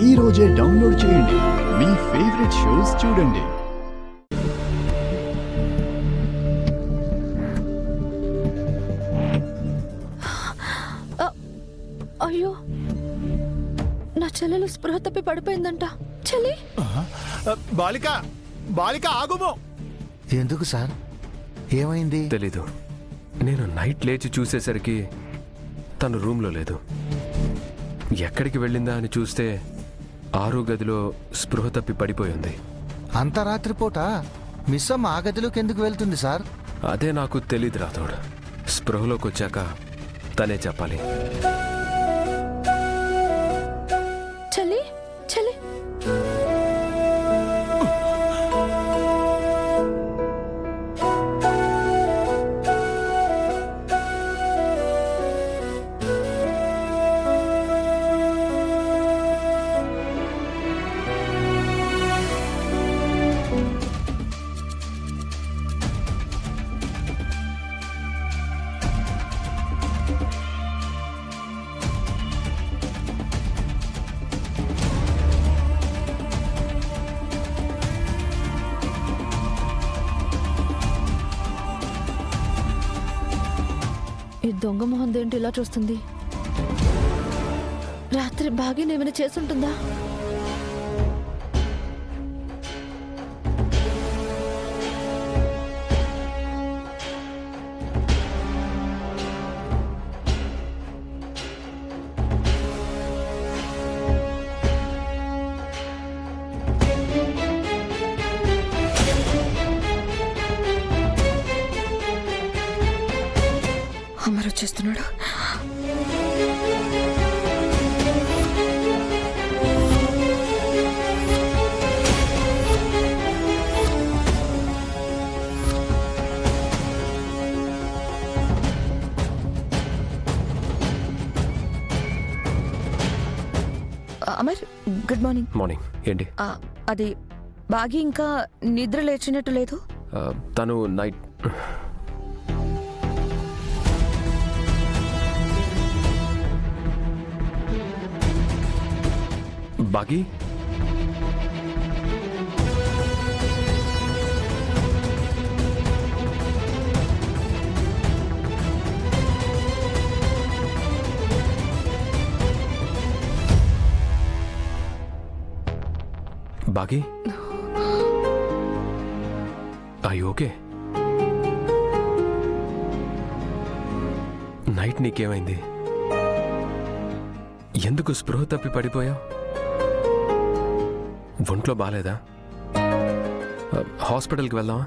ఈ రోజే డౌన్లోడ్ చేయండి. మీ ఫేవరెట్ షోస్ చూడండి. అయ్యో, నా చెల్లెలు స్పృహ తప్పి పడిపోయిందంట. చెల్లి, బాలిక బాలిక ఆగుమో. ఎందుకు సార్, ఏమైంది? తెలీదు. నేను నైట్ లేచి చూసేసరికి తను రూమ్లో లేదు. ఎక్కడికి వెళ్ళిందా అని చూస్తే 6 గదిలో స్పృహ తప్పి పడిపోయింది. అంత రాత్రిపూట మిస్ అమ్మ ఆ గదిలోకి ఎందుకు వెళ్తుంది సార్? అదే నాకు తెలీదు రాథోడ్. స్పృహలోకి వచ్చాక తనే చెప్పాలి. చెల్లి, చెల్లి. ఈ దొంగ మొహం దేంటి ఇలా చూస్తుంది? రాత్రి భాగ్యం ఏమైనా చేసుంటుందా? అమర్ వచ్చేస్తున్నాడు. Amar, good morning. మార్నింగ్. ఏంటి? అది బాగి ఇంకా నిద్ర లేచినట్టు లేదు. తను నైట్ బాగి బాగి ఐ ఓకే? నైట్ నీకేమైంది? ఎందుకు స్పృహ తప్పి పడిపోయావు? ఒంట్లో బాలేదా? హాస్పిటల్కి వెళ్దామా?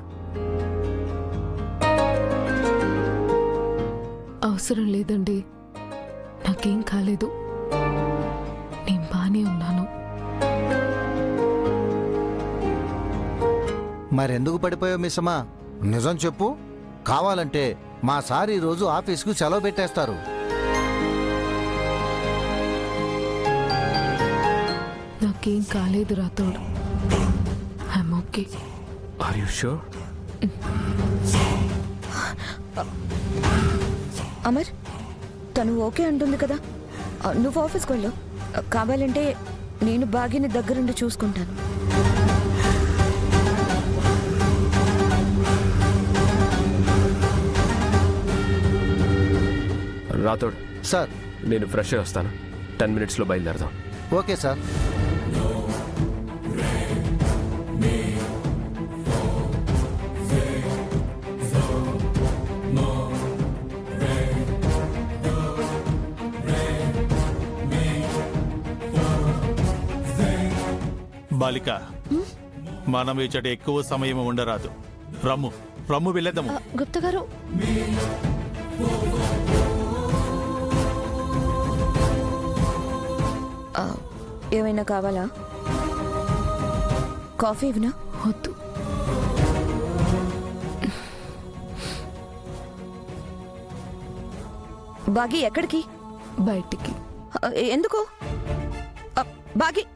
అవసరం లేదండి, నాకేం కాలేదు, నేను బానే ఉన్నాను. మరెందుకు పడిపోయావు మిస్ అమ్మ? నిజం చెప్పు. కావాలంటే మా సార్ ఈరోజు ఆఫీస్కు సెలవు పెట్టేస్తారు. నాకేం కాలేదు Rathod, I'm okay. Are you sure? Amar, తను ఓకే అంటుంది కదా, నువ్వు ఆఫీస్కి వెళ్ళు. కావాలంటే నేను బాగిని దగ్గరుండి చూసుకుంటాను. రాథోడ్ సార్. నేను ఫ్రెష్ అయ్యి వస్తాను. 10 minutesలో బయలుదేరదాం. Okay sir. బాలిక, మనం ఇచ్చట ఎక్కువ సమయం ఉండరాదు. రమ్ము రమ్ము వెళ్ళేద్దాము. గుప్తా గారు, ఏమైనా కావాలా? కాఫీ ఇవ్వనా? వద్దు. బాగి ఎక్కడికి? బయటికి. ఎందుకు? బాగి,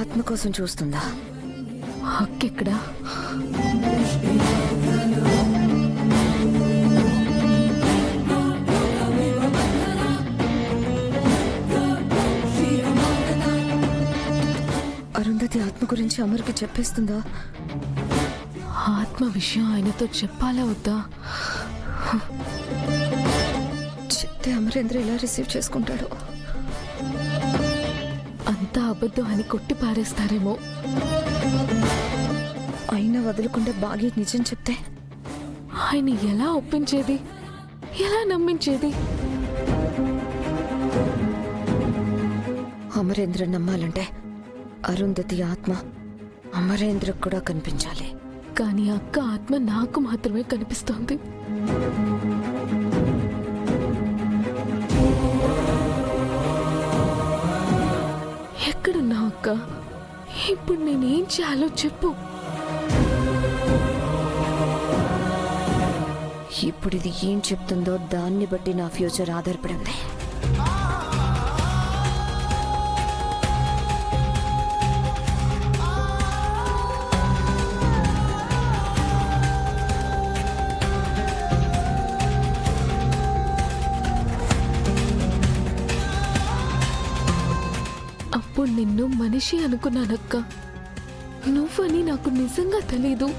ఆత్మ కోసం చూస్తుందా? అక్క ఎక్కడా? అరుంధతి ఆత్మ గురించి అమర్కి చెప్పేస్తుందా? ఆత్మ విషయం ఆయనతో చెప్పాలా వద్దా? చెప్తే అమరేంద్ర ఎలా రిసీవ్ చేసుకుంటాడు? అంతా అబద్ధం అని కొట్టి పారేస్తారేమో. అయినా వదలకుండా బాగా నిజం చెప్తే ఆయన ఎలా ఒప్పించేది, ఎలా నమ్మించేది? అమరేంద్ర నమ్మాలంటే అరుంధతి ఆత్మ అమరేంద్ర కూడా కనిపించాలి. కానీ అక్క ఆత్మ నాకు మాత్రమే కనిపిస్తోంది. ఎక్కడున్నావు అక్క? ఇప్పుడు నేనేం చేయాలో చెప్పు. ఇప్పుడు ఇది ఏం చెప్తుందో దాన్ని బట్టి నా ఫ్యూచర్ ఆధారపడి ఉంది. అప్పుడు నిన్ను మనిషి అనుకున్నానక్క. నువ్వని నాకు నిజంగా తెలీదు.